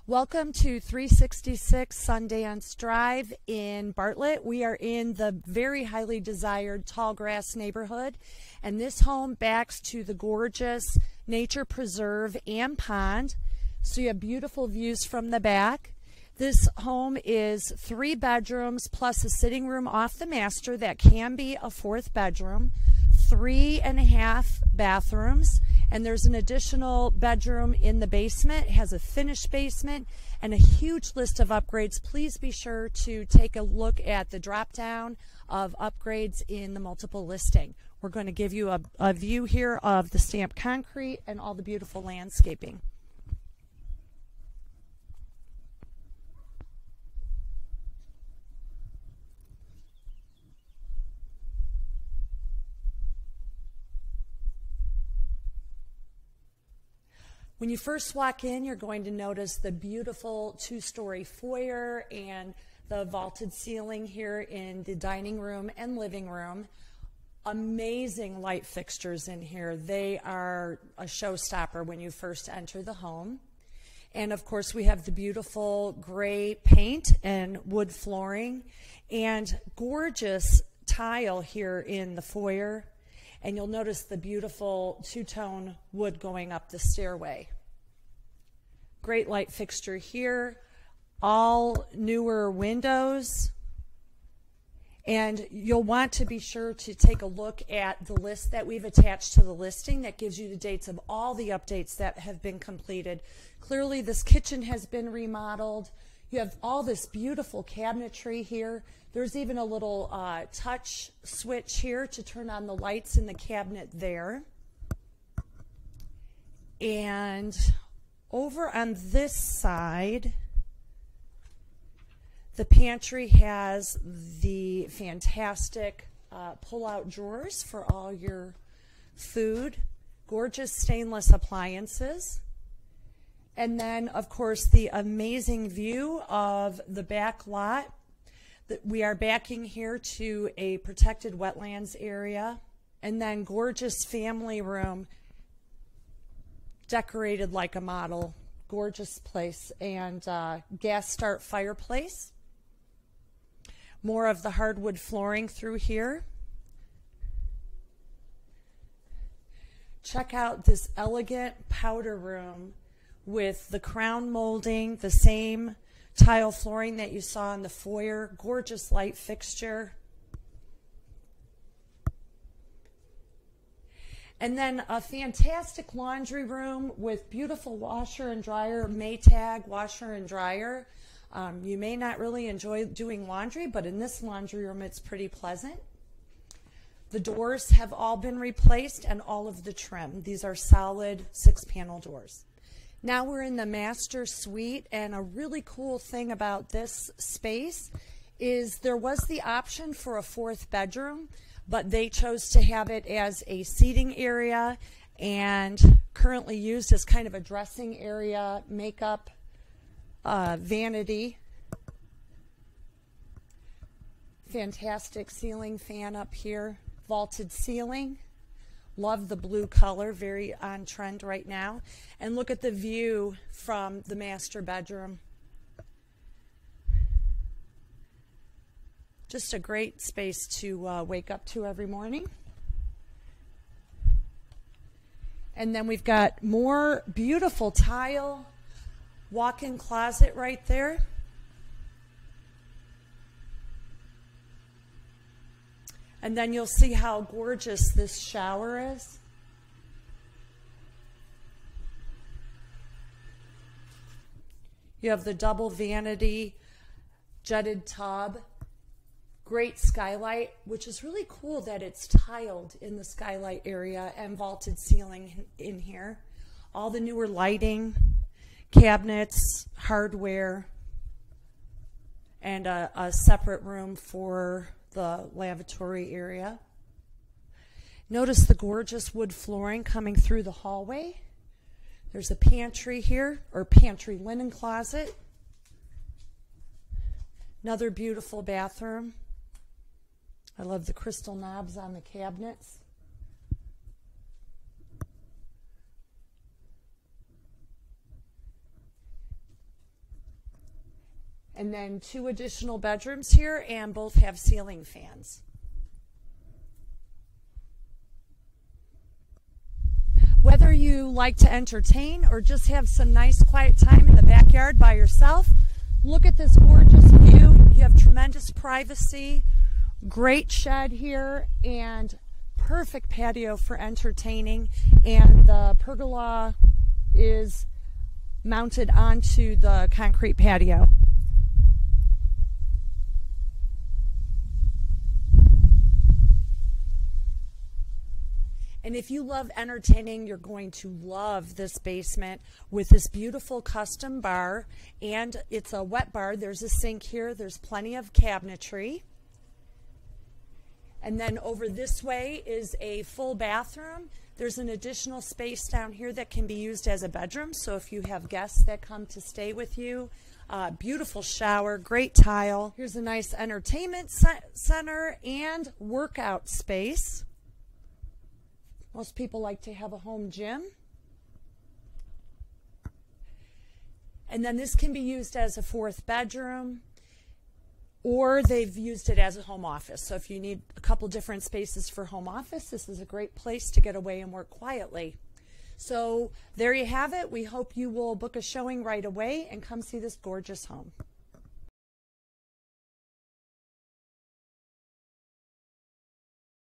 Welcome to 366 Sundance Drive in Bartlett. We are in the very highly desired Tallgrass neighborhood, and this home backs to the gorgeous nature preserve and pond. So you have beautiful views from the back. This home is 3 bedrooms plus a sitting room off the master that can be a 4th bedroom, 3.5 bathrooms, and there's an additional bedroom in the basement. It has a finished basement and a huge list of upgrades. Please be sure to take a look at the drop down of upgrades in the multiple listing. We're going to give you a view here of the stamped concrete and all the beautiful landscaping. When you first walk in, you're going to notice the beautiful 2-story foyer and the vaulted ceiling here in the dining room and living room. Amazing light fixtures in here. They are a showstopper when you first enter the home. And of course, we have the beautiful gray paint and wood flooring and gorgeous tile here in the foyer. And you'll notice the beautiful 2-tone wood going up the stairway. Great light fixture here, all newer windows. And you'll want to be sure to take a look at the list that we've attached to the listing that gives you the dates of all the updates that have been completed. Clearly, this kitchen has been remodeled. You have all this beautiful cabinetry here. There's even a little touch switch here to turn on the lights in the cabinet there. And over on this side, the pantry has the fantastic pull-out drawers for all your food, gorgeous stainless appliances. And then, of course, the amazing view of the back lot. We are backing here to a protected wetlands area, and then gorgeous family room decorated like a model. Gorgeous place, and gas start fireplace. More of the hardwood flooring through here. Check out this elegant powder room with the crown molding, the same tile flooring that you saw in the foyer, gorgeous light fixture. And then a fantastic laundry room with beautiful washer and dryer, Maytag washer and dryer. You may not really enjoy doing laundry, but in this laundry room it's pretty pleasant. The doors have all been replaced and all of the trim. These are solid 6-panel doors. Now we're in the master suite, and a really cool thing about this space is there was the option for a 4th bedroom, but they chose to have it as a seating area and currently used as kind of a dressing area, makeup, vanity. Fantastic ceiling fan up here, vaulted ceiling. Love the blue color, very on trend right now. And look at the view from the master bedroom. Just a great space to wake up to every morning. And then we've got more beautiful tile walk-in closet right there. And then you'll see how gorgeous this shower is. You have the double vanity jetted tub. Great skylight, which is really cool that it's tiled in the skylight area, and vaulted ceiling in here. All the newer lighting, cabinets, hardware, and a separate room for the lavatory area. Notice the gorgeous wood flooring coming through the hallway. There's a pantry here, or pantry linen closet. Another beautiful bathroom. I love the crystal knobs on the cabinets. And then 2 additional bedrooms here, and both have ceiling fans. Whether you like to entertain or just have some nice quiet time in the backyard by yourself, look at this gorgeous view. You have tremendous privacy, great shed here, and perfect patio for entertaining. And the pergola is mounted onto the concrete patio. And if you love entertaining, you're going to love this basement with this beautiful custom bar. And it's a wet bar. There's a sink here. There's plenty of cabinetry. And then over this way is a full bathroom. There's an additional space down here that can be used as a bedroom. So if you have guests that come to stay with you, beautiful shower, great tile. Here's a nice entertainment center and workout space. Most people like to have a home gym. And then this can be used as a 4th bedroom, or they've used it as a home office. So if you need a couple different spaces for home office, this is a great place to get away and work quietly. So there you have it. We hope you will book a showing right away and come see this gorgeous home.